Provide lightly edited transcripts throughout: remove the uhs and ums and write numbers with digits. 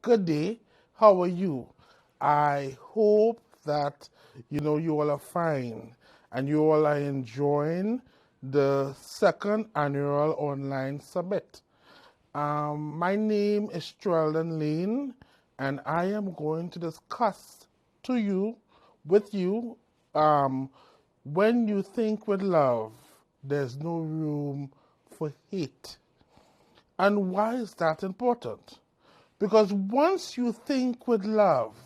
Good day. How are you? I hope that you all are fine and you all are enjoying the second annual online summit. My name is Treldon Layne, and I am going to discuss with you, when you think with love, there's no room for hate. And why is that important? Because once you think with love,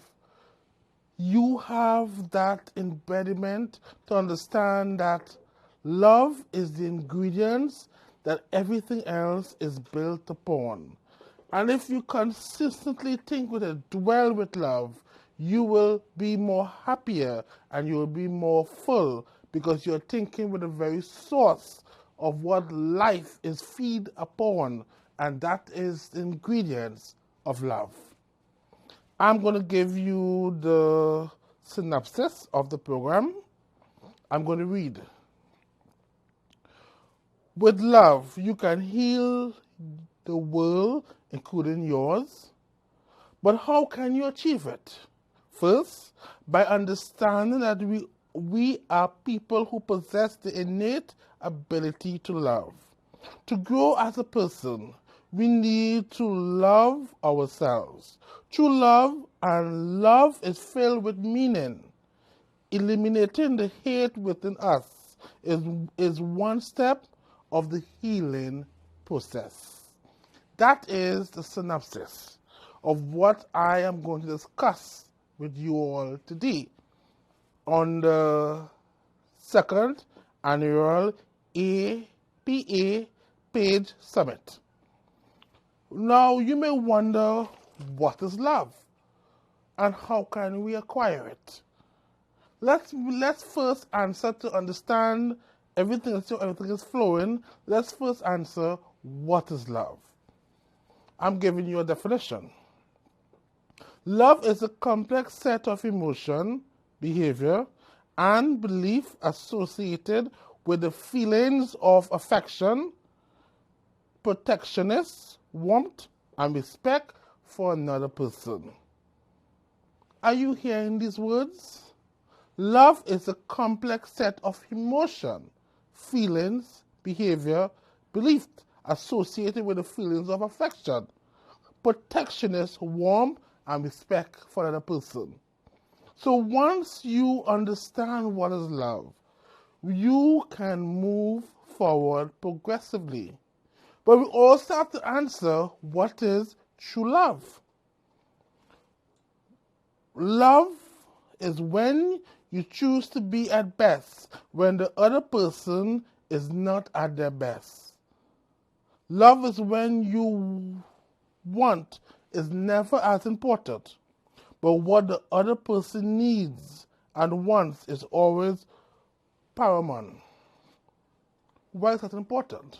you have that embodiment to understand that love is the ingredients that everything else is built upon. And if you consistently think with it, dwell with love, you will be more happier and you will be more full because you're thinking with the very source of what life is feed upon, and that is the ingredients of love. I'm going to give you the synopsis of the program. I'm going to read. With love, you can heal the world, including yours. But how can you achieve it? First, by understanding that we are people who possess the innate ability to love. To grow as a person, we need to love ourselves. True love and love is filled with meaning. Eliminating the hate within us is one step of the healing process. That is the synopsis of what I am going to discuss with you all today on the second annual APA Page Summit. Now, you may wonder, what is love and how can we acquire it? Let's first answer to understand everything is flowing. Let's first answer, what is love? I'm giving you a definition. Love is a complex set of emotion, behavior, and belief associated with the feelings of affection, protectionist, warmth, and respect for another person. Are you hearing these words? Love is a complex set of emotion, feelings, behavior, belief associated with the feelings of affection, protectionist, warmth, and respect for another person. So once you understand what is love, you can move forward progressively. But we also have to answer, what is true love? Love is when you choose to be at best when the other person is not at their best. Love is when you want is never as important, but what the other person needs and wants is always paramount. Why is that important?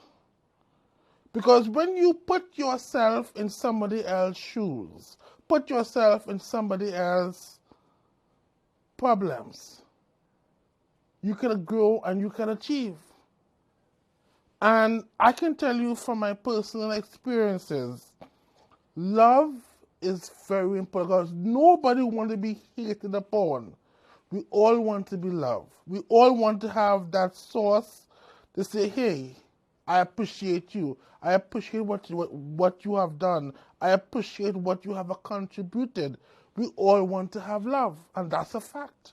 Because when you put yourself in somebody else's shoes, put yourself in somebody else's problems, you can grow and you can achieve. And I can tell you from my personal experiences, love is very important because nobody wants to be hated upon. We all want to be loved. We all want to have that source to say, hey, I appreciate you. I appreciate what you have done. I appreciate what you have contributed. We all want to have love, and that's a fact.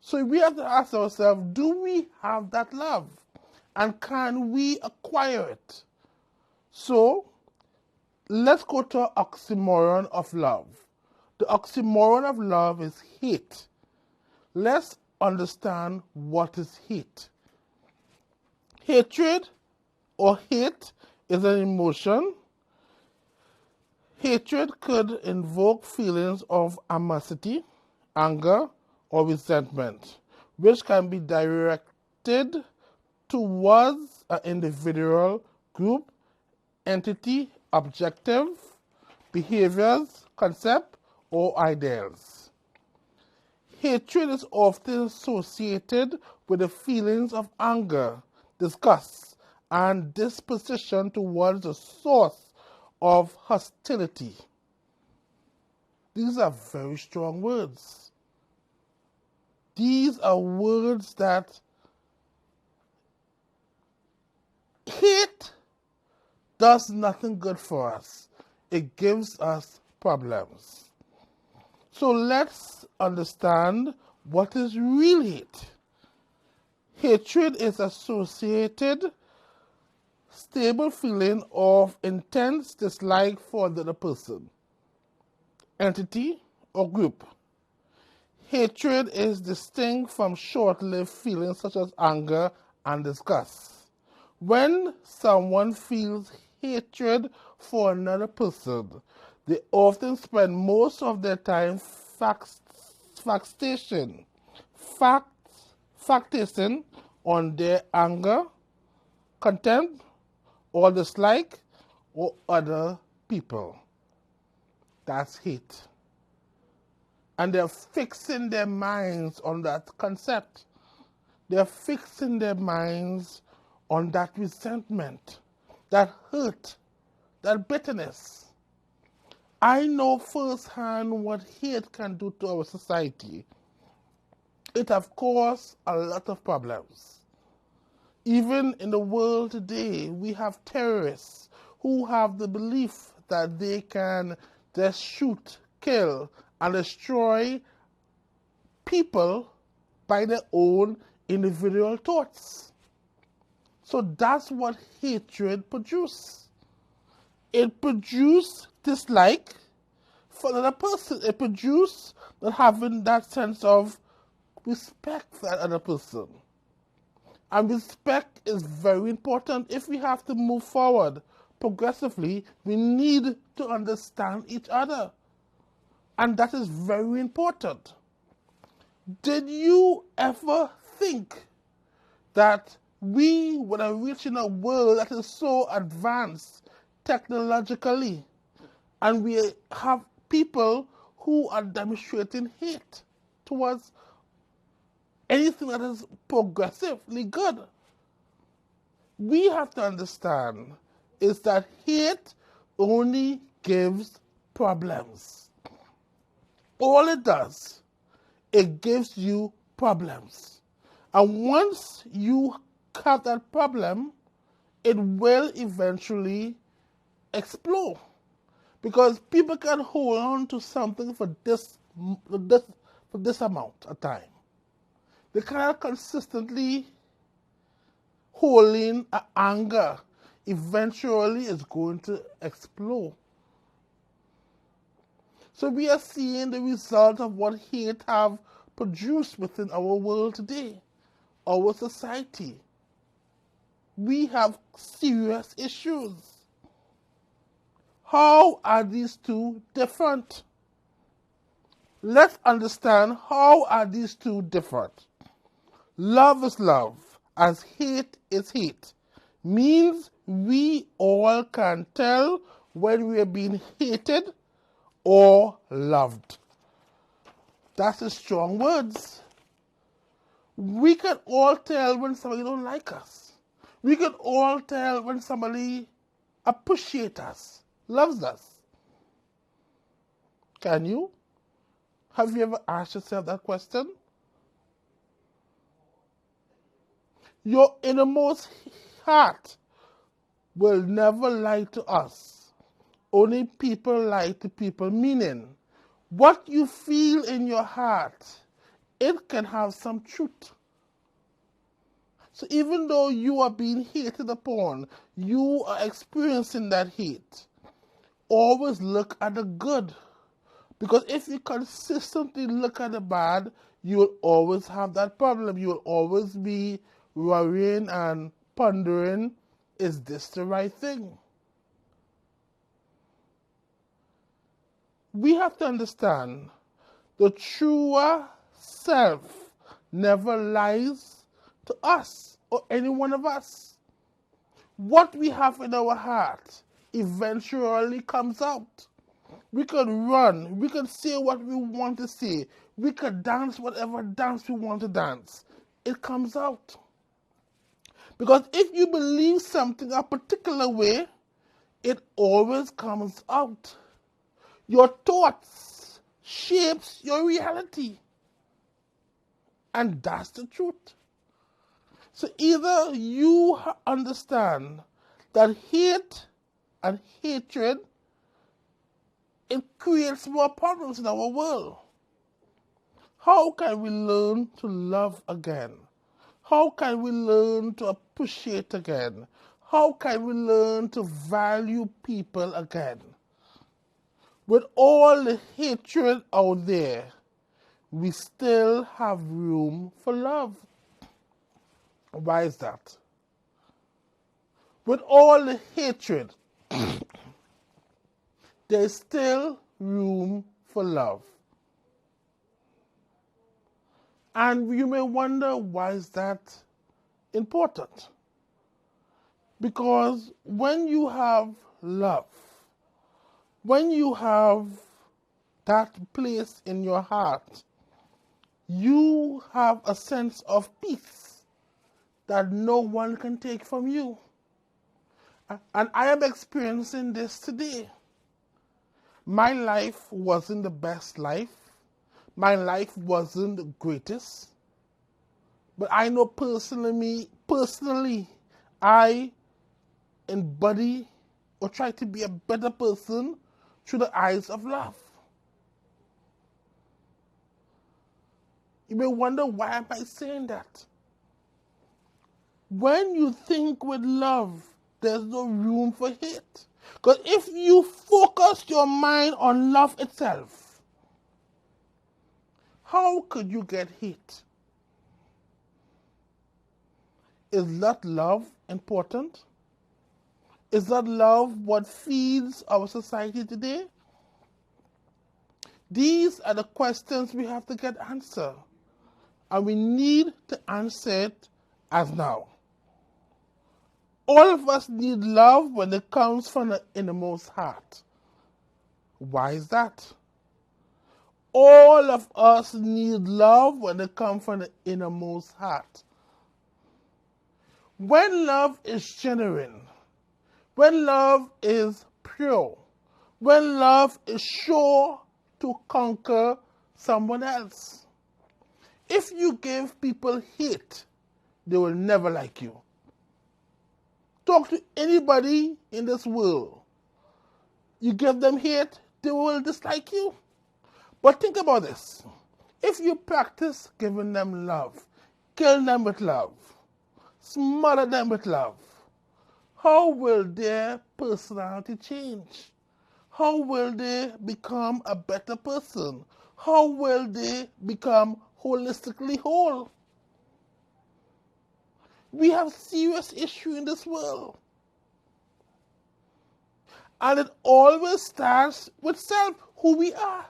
So we have to ask ourselves, do we have that love? And can we acquire it? So let's go to an oxymoron of love. The oxymoron of love is hate. Let's understand what is hate. Hatred or hate is an emotion. Hatred could invoke feelings of animosity, anger, or resentment, which can be directed towards an individual, group, entity, objective, behaviors, concept, or ideals. Hatred is often associated with the feelings of anger, disgust, and disposition towards the source of hostility. These are very strong words. These are words that hate does nothing good for us. It gives us problems. So let's understand what is real hate. Hatred is associated stable feeling of intense dislike for the other person, entity, or group. Hatred is distinct from short-lived feelings such as anger and disgust. When someone feels hatred for another person, they often spend most of their time factating on their anger, contempt, or dislike or other people. That's hate. And they're fixing their minds on that concept. They're fixing their minds on that resentment, that hurt, that bitterness. I know firsthand what hate can do to our society. It has caused a lot of problems. Even in the world today, we have terrorists who have the belief that they can just shoot, kill, and destroy people by their own individual thoughts. So that's what hatred produces. It produces dislike for another person. It produces not having that sense of respect for that other person. And respect is very important. If we have to move forward progressively, we need to understand each other. And that is very important. Did you ever think that we would have reached in a world that is so advanced technologically, and we have people who are demonstrating hate towards anything that is progressively good? We have to understand is that hate only gives problems. All it does, it gives you problems. And once you have that problem, it will eventually explode. Because people can hold on to something for this amount of time. They cannot consistently holding anger. Eventually, it's going to explode. So we are seeing the result of what hate have produced within our world today, our society. We have serious issues. How are these two different? Let's understand how are these two different. Love is love, as hate is hate. Means we all can tell when we are being hated or loved. That's the strong words. We can all tell when somebody don't like us. We can all tell when somebody appreciates us, loves us. Can you? Have you ever asked yourself that question? Your innermost heart will never lie to us. Only people lie to people, meaning what you feel in your heart, it can have some truth. So even though you are being hated upon, you are experiencing that hate, always look at the good. Because if you consistently look at the bad, you will always have that problem. You will always be worrying and pondering, is this the right thing? We have to understand the truer self never lies to us or any one of us. What we have in our heart eventually comes out. We can run, we can say what we want to say, we can dance whatever dance we want to dance. It comes out. Because if you believe something a particular way, it always comes out. Your thoughts shapes your reality. And that's the truth. So either you understand that hate and hatred, it creates more problems in our world. How can we learn to love again? How can we learn to appreciate again? How can we learn to value people again? With all the hatred out there, we still have room for love. Why is that? With all the hatred, there is still room for love. And you may wonder, why is that important? Because when you have love, when you have that place in your heart, you have a sense of peace that no one can take from you. And I am experiencing this today. My life wasn't the best life. My life wasn't the greatest. But I know personally, I embody or try to be a better person through the eyes of love. You may wonder, why am I saying that? When you think with love, there's no room for hate. Because if you focus your mind on love itself, how could you get hate? Is that love important? Is that love what feeds our society today? These are the questions we have to get answered. And we need to answer it as now. All of us need love when it comes from the innermost heart. Why is that? All of us need love when it comes from the innermost heart. When love is genuine, when love is pure, when love is sure to conquer someone else. If you give people hate, they will never like you. Talk to anybody in this world. You give them hate, they will dislike you. But think about this. If you practice giving them love, kill them with love, smother them with love, how will their personality change? How will they become a better person? How will they become holistically whole? We have serious issue in this world. And it always starts with self, who we are.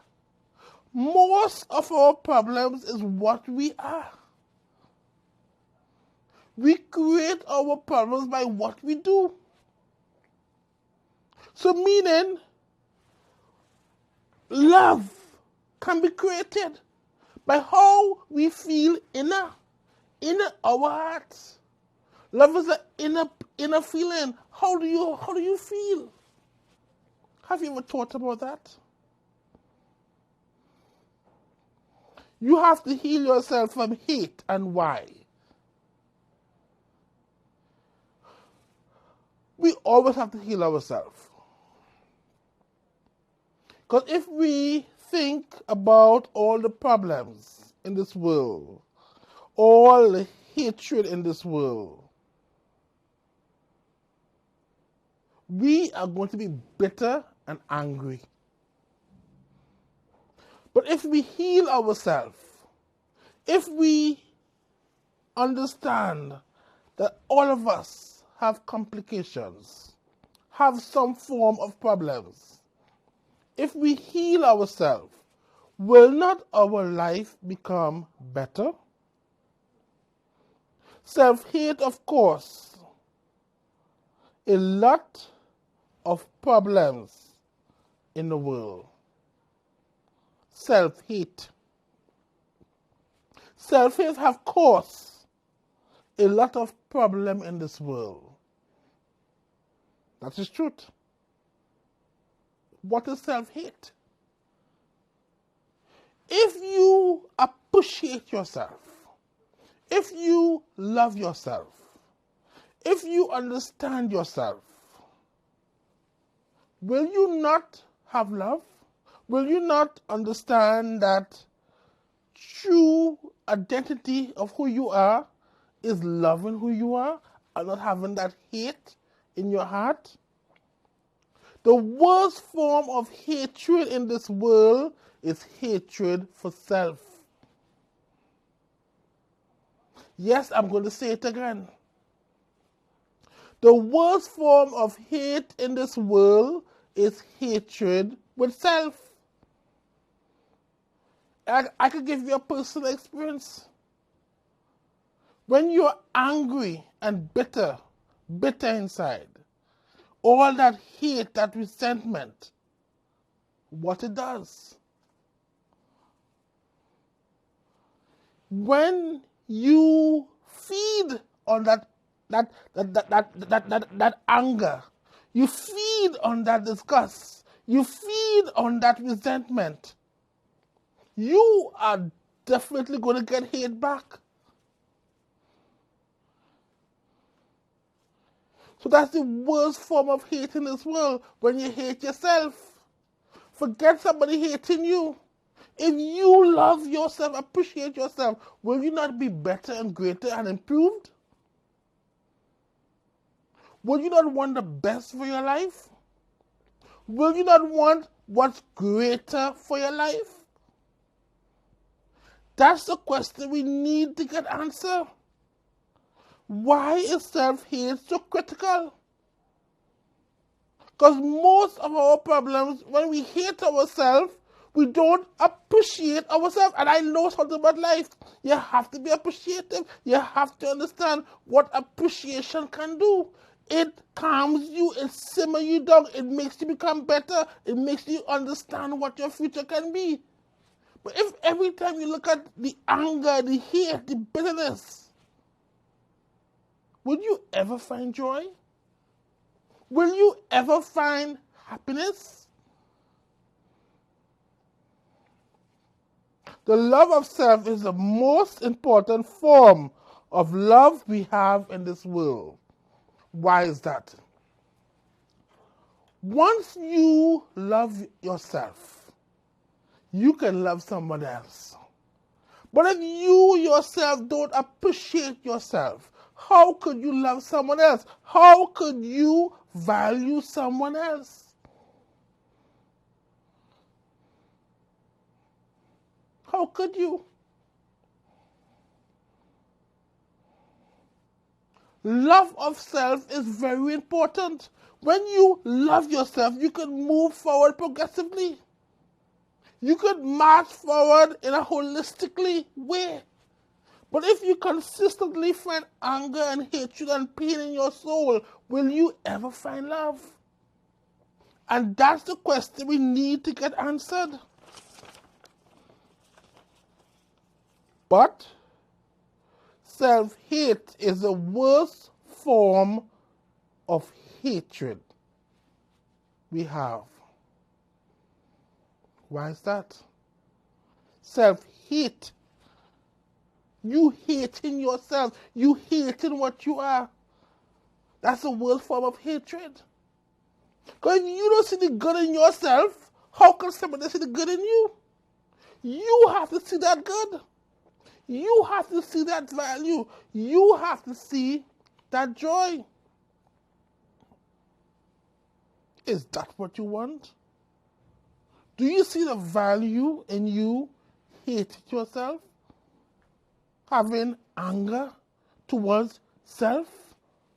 Most of our problems is what we are. We create our problems by what we do. So meaning, love can be created by how we feel in our hearts. Love is an inner feeling. How do you feel? Have you ever thought about that? You have to heal yourself from hate. And why? We always have to heal ourselves. Because if we think about all the problems in this world, all the hatred in this world, we are going to be bitter and angry. But if we heal ourselves, if we understand that all of us have complications, have some form of problems, if we heal ourselves, will not our life become better? Self-hate, of course, a lot of problems in the world. Self-hate. Self-hate have caused a lot of problem in this world. That is truth. What is self-hate? If you appreciate yourself, if you love yourself, if you understand yourself, will you not have love? Will you not understand that true identity of who you are is loving who you are and not having that hate in your heart? The worst form of hatred in this world is hatred for self. Yes, I'm going to say it again. The worst form of hate in this world is hatred with self. I could give you a personal experience. When you're angry and bitter inside, all that hate, that resentment, what it does. When you feed on that anger, you feed on that disgust, you feed on that resentment, you are definitely going to get hate back. So that's the worst form of hate in this world, when you hate yourself. Forget somebody hating you. If you love yourself, appreciate yourself, will you not be better and greater and improved? Will you not want the best for your life? Will you not want what's greater for your life? That's the question we need to get answered. Why is self-hate so critical? Because most of our problems, when we hate ourselves, we don't appreciate ourselves. And I know something about life. You have to be appreciative. You have to understand what appreciation can do. It calms you, it simmers you down, it makes you become better, it makes you understand what your future can be. But if every time you look at the anger, the hate, the bitterness, will you ever find joy? Will you ever find happiness? The love of self is the most important form of love we have in this world. Why is that? Once you love yourself, you can love someone else. But if you yourself don't appreciate yourself, how could you love someone else? How could you value someone else? How could you? Love of self is very important. When you love yourself, you can move forward progressively. You could march forward in a holistically way. But if you consistently find anger and hatred and pain in your soul, will you ever find love? And that's the question we need to get answered. But self-hate is the worst form of hatred we have. Why is that? Self-hate. You hating yourself. You hating what you are. That's the worst form of hatred. Because if you don't see the good in yourself, how can somebody see the good in you? You have to see that good. You have to see that value. You have to see that joy. Is that what you want? Do you see the value in you hating yourself? Having anger towards self,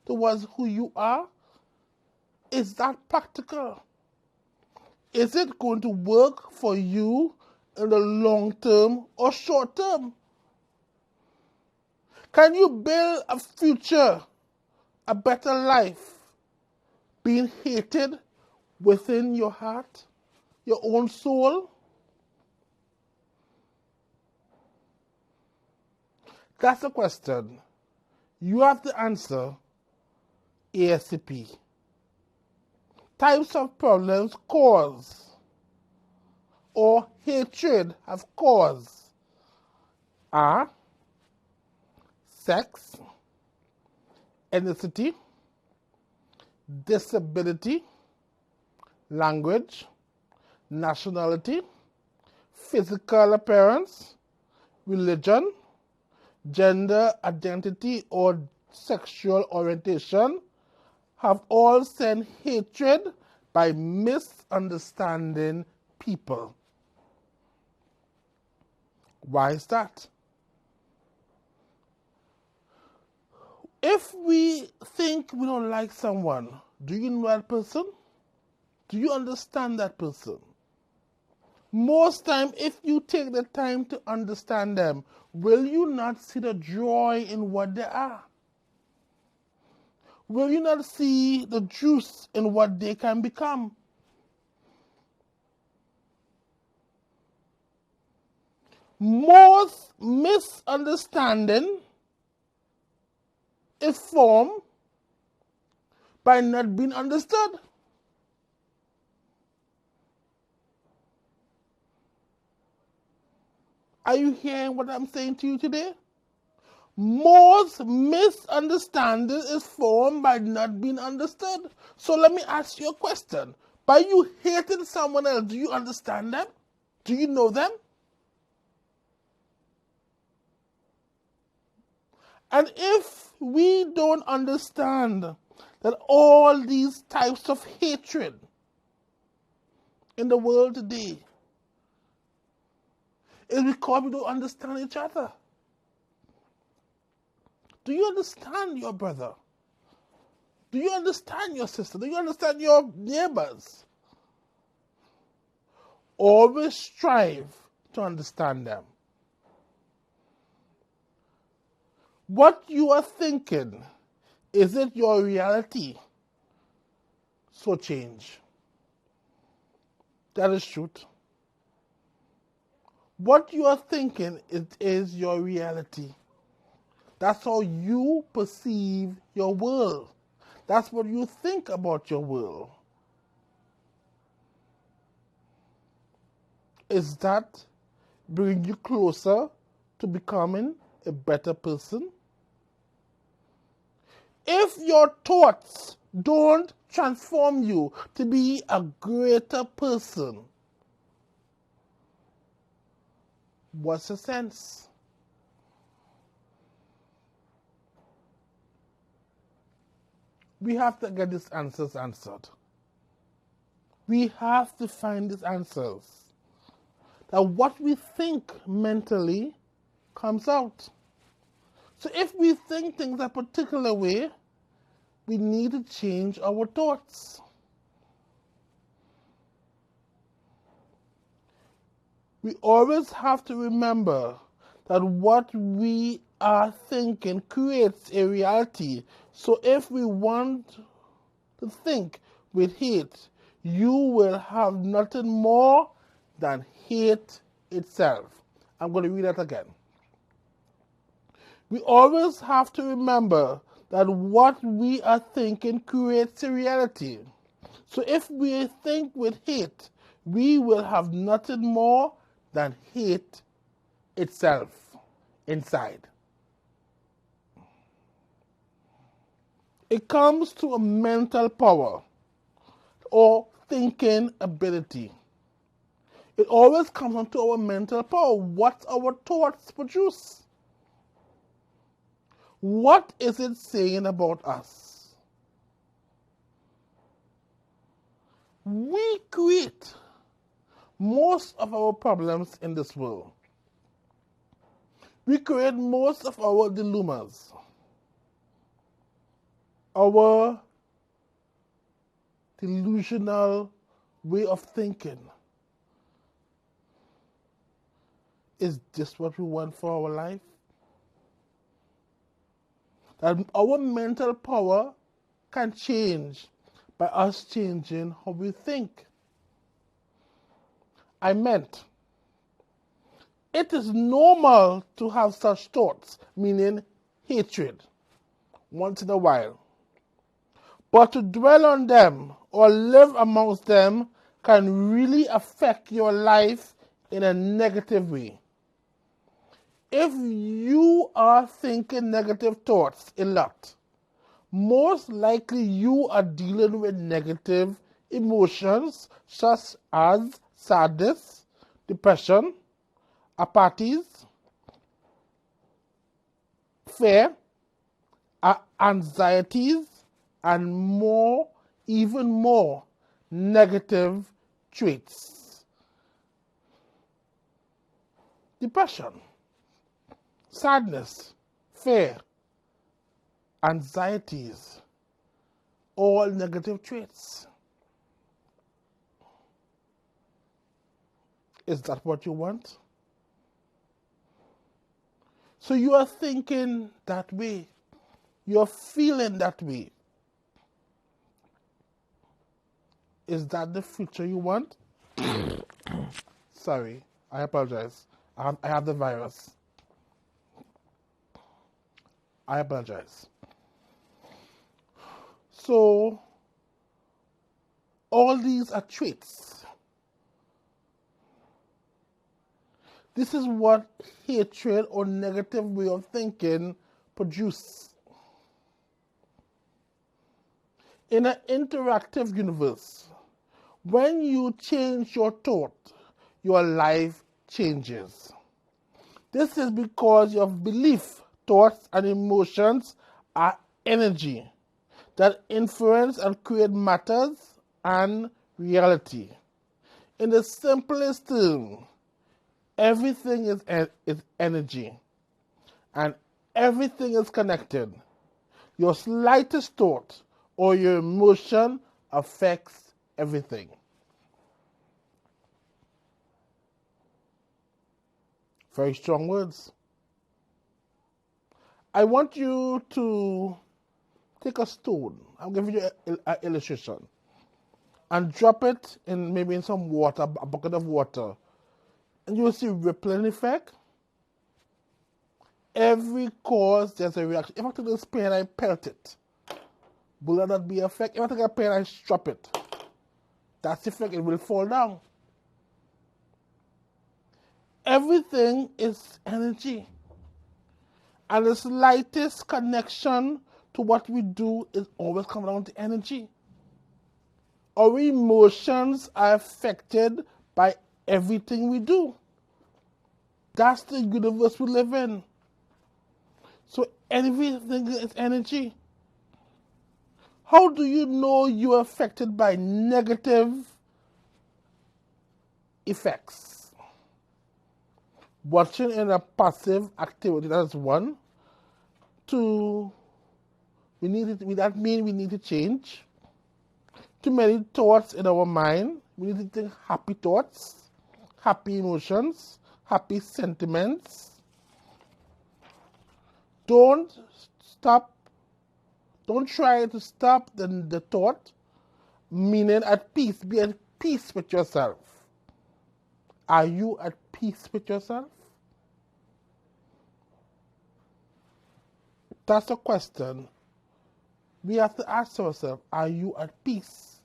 towards who you are? Is that practical? Is it going to work for you in the long term or short term? Can you build a future, a better life, being hated within your heart, your own soul? That's the question you have to answer ASAP. Types of problems cause or hatred have caused are sex, ethnicity, disability, language, nationality, physical appearance, religion, gender identity, or sexual orientation have all sent hatred by misunderstanding people. Why is that? If we think we don't like someone, do you know that person? Do you understand that person? Most time, if you take the time to understand them, will you not see the joy in what they are? Will you not see the juice in what they can become? Most misunderstanding is formed by not being understood. Are you hearing what I'm saying to you today? Most misunderstanding is formed by not being understood. So let me ask you a question. By you hating someone else, do you understand them? Do you know them? And if we don't understand that all these types of hatred in the world today is because we don't understand each other. Do you understand your brother? Do you understand your sister? Do you understand your neighbors? Always strive to understand them. What you are thinking, is it your reality? So change. That is truth. What you are thinking, it is your reality. That's how you perceive your world. That's what you think about your world. Is that bringing you closer to becoming a better person? If your thoughts don't transform you to be a greater person, what's the sense? We have to get these answers answered. We have to find these answers. That what we think mentally comes out. So if we think things a particular way, we need to change our thoughts. We always have to remember that what we are thinking creates a reality. So if we want to think with hate, you will have nothing more than hate itself. I'm going to read that again. We always have to remember that what we are thinking creates a reality. So if we think with hate, we will have nothing more than hate itself inside. It comes to a mental power or thinking ability. It always comes down to our mental power, what our thoughts produce. What is it saying about us? We create most of our problems in this world. We create most of our dilemmas, our delusional way of thinking. Is this what we want for our life? That our mental power can change by us changing how we think. I meant, it is normal to have such thoughts, meaning hatred, once in a while. But to dwell on them or live amongst them can really affect your life in a negative way. If you are thinking negative thoughts a lot, most likely you are dealing with negative emotions such as sadness, depression, apathy, fear, anxieties, and more, even more negative traits. Depression, sadness, fear, anxieties, all negative traits. Is that what you want? So you are thinking that way. You're feeling that way. Is that the future you want? Sorry, I apologize. I have the virus. I apologize. So, all these are traits. This is what hatred or negative way of thinking produce. In an interactive universe, when you change your thought, your life changes. This is because your belief, thoughts, and emotions are energy that influence and create matters and reality. In the simplest term, everything is energy, and everything is connected. Your slightest thought or your emotion affects everything. Very strong words. I want you to take a stone. I'm giving you an illustration. And drop it in maybe in some water, a bucket of water. And you will see rippling effect. Every cause there's a reaction. If I take this pen and I pelt it, will that be effect? If I take a pen and I strap it, that's the effect, it will fall down. Everything is energy. And the slightest connection to what we do is always coming down to energy. Our emotions are affected by everything we do. That's the universe we live in. So everything is energy. How do you know you're affected by negative effects? Watching in a passive activity, that's one. Two, that means we need to change. Too many thoughts in our mind. We need to think happy thoughts, happy emotions, happy sentiments. Don't try to stop the thought, meaning at peace. Be at peace with yourself. Are you at peace with yourself? That's a question we have to ask ourselves. Are you at peace?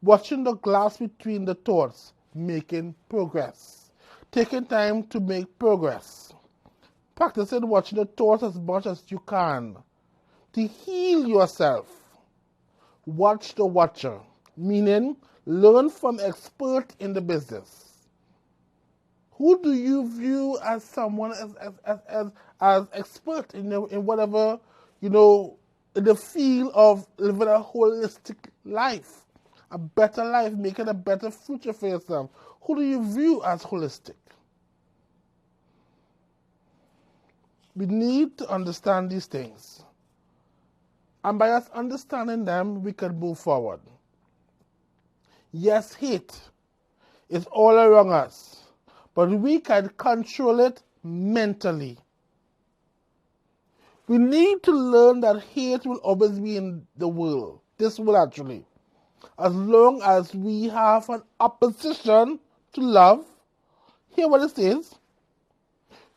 Watching the glass between the thoughts, making progress. Taking time to make progress. Practicing watching the thoughts as much as you can. To heal yourself. Watch the watcher, meaning learn from experts in the business. Who do you view as someone as expert in whatever, in the field of living a holistic life, a better life, making a better future for yourself? Who do you view as holistic? We need to understand these things. And by us understanding them, we can move forward. Yes, hate is all around us, but we can control it mentally. We need to learn that hate will always be in the world, this world actually. As long as we have an opposition to love, hear what it says.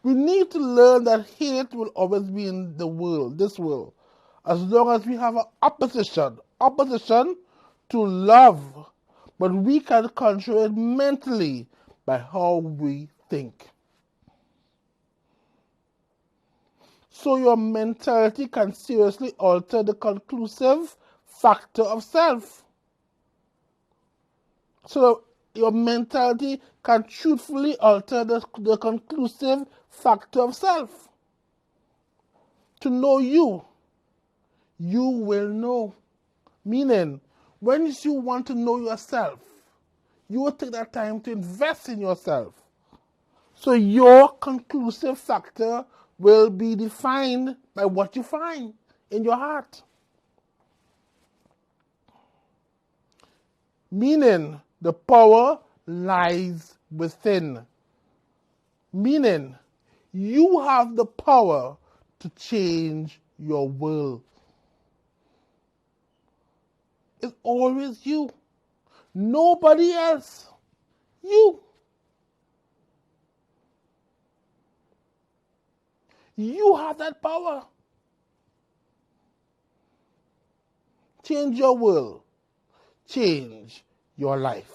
We need to learn that hate will always be in the world, this world. As long as we have an opposition to love, but we can control it mentally by how we think. So your mentality can seriously alter the conclusive factor of self. So your mentality can truthfully alter the conclusive factor of self. To know you, you will know. Meaning, when you want to know yourself, you will take that time to invest in yourself. So your conclusive factor will be defined by what you find in your heart. Meaning, the power lies within. Meaning, you have the power to change your world. It's always you. Nobody else. You. You have that power. Change your world. Change your life.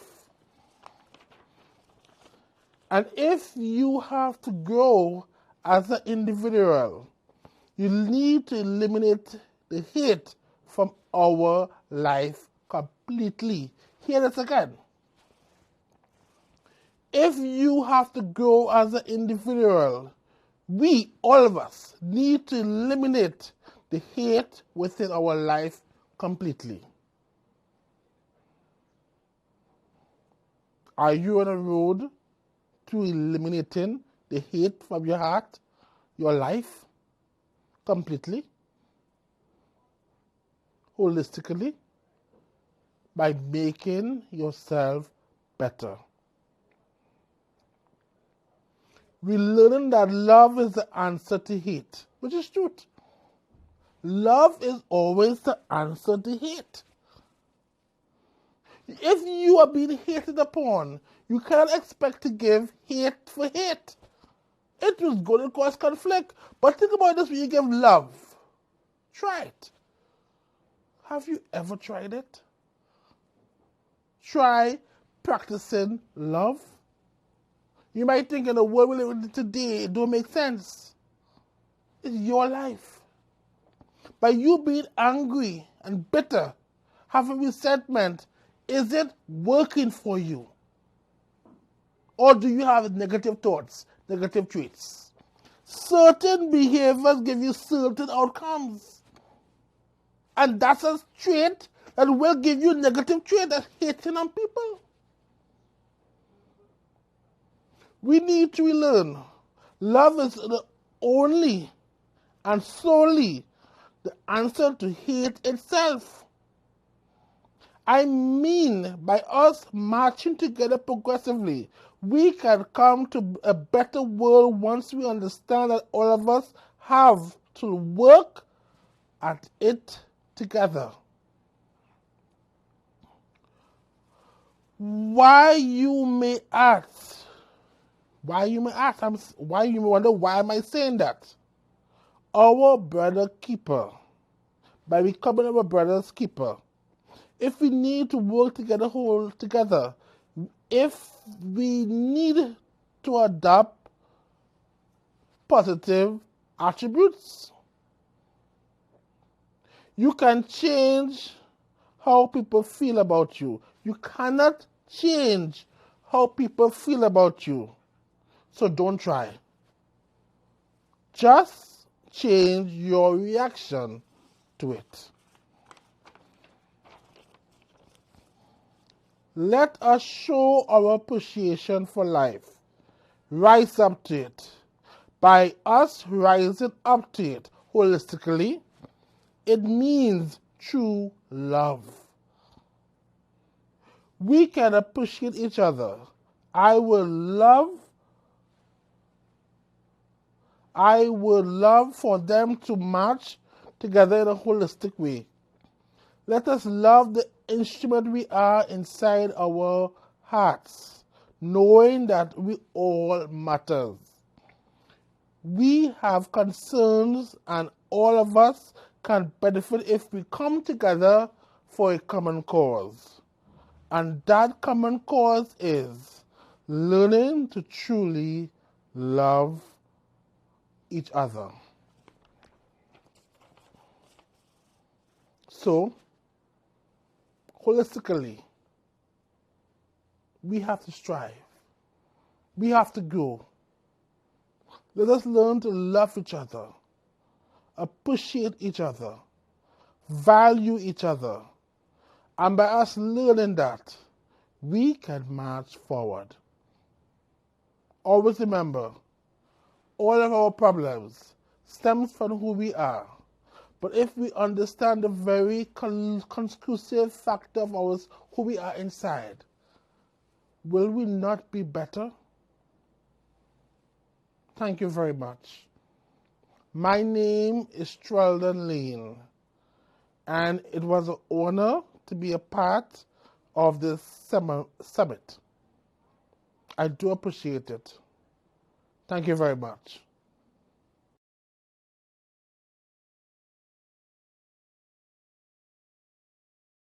And if you have to grow as an individual, you need to eliminate the hate from our life completely. Hear this again. If you have to grow as an individual, we, all of us, need to eliminate the hate within our life completely. Are you on a road to eliminating the hate from your heart, your life, completely, holistically, by making yourself better? We're learning that love is the answer to hate, which is truth. Love is always the answer to hate. If you are being hated upon, you cannot expect to give hate for hate. It was going to cause conflict. But think about this when you give love. Try it. Have you ever tried it? Try practicing love. You might think in the world we live in today, it don't make sense. It's your life. By you being angry and bitter, having resentment, is it working for you? Or do you have negative thoughts, negative traits? Certain behaviors give you certain outcomes. And that's a trait that will give you negative trait, that's hating on people. We need to relearn. Love is the only and solely the answer to hate itself. I mean, by us marching together progressively, we can come to a better world once we understand that all of us have to work at it together. Why you may wonder, why am I saying that? Our brother keeper, by becoming our brother's keeper, if we need to work together, hold together, if we need to adopt positive attributes, you can change how people feel about you. You cannot change how people feel about you. So don't try. Just change your reaction to it. Let us show our appreciation for life. Rise up to it. By us rising up to it holistically, it means true love. We can appreciate each other. I would love for them to march together in a holistic way. Let us love the instrument we are inside our hearts, knowing that we all matter. We have concerns and all of us can benefit if we come together for a common cause. And that common cause is learning to truly love each other. So, holistically, we have to strive. We have to grow. Let us learn to love each other, appreciate each other, value each other. And by us learning that, we can march forward. Always remember, all of our problems stems from who we are. But if we understand the very conclusive factor of ours, who we are inside, will we not be better? Thank you very much. My name is Treldon Layne, and it was an honor to be a part of this summit. I do appreciate it. Thank you very much.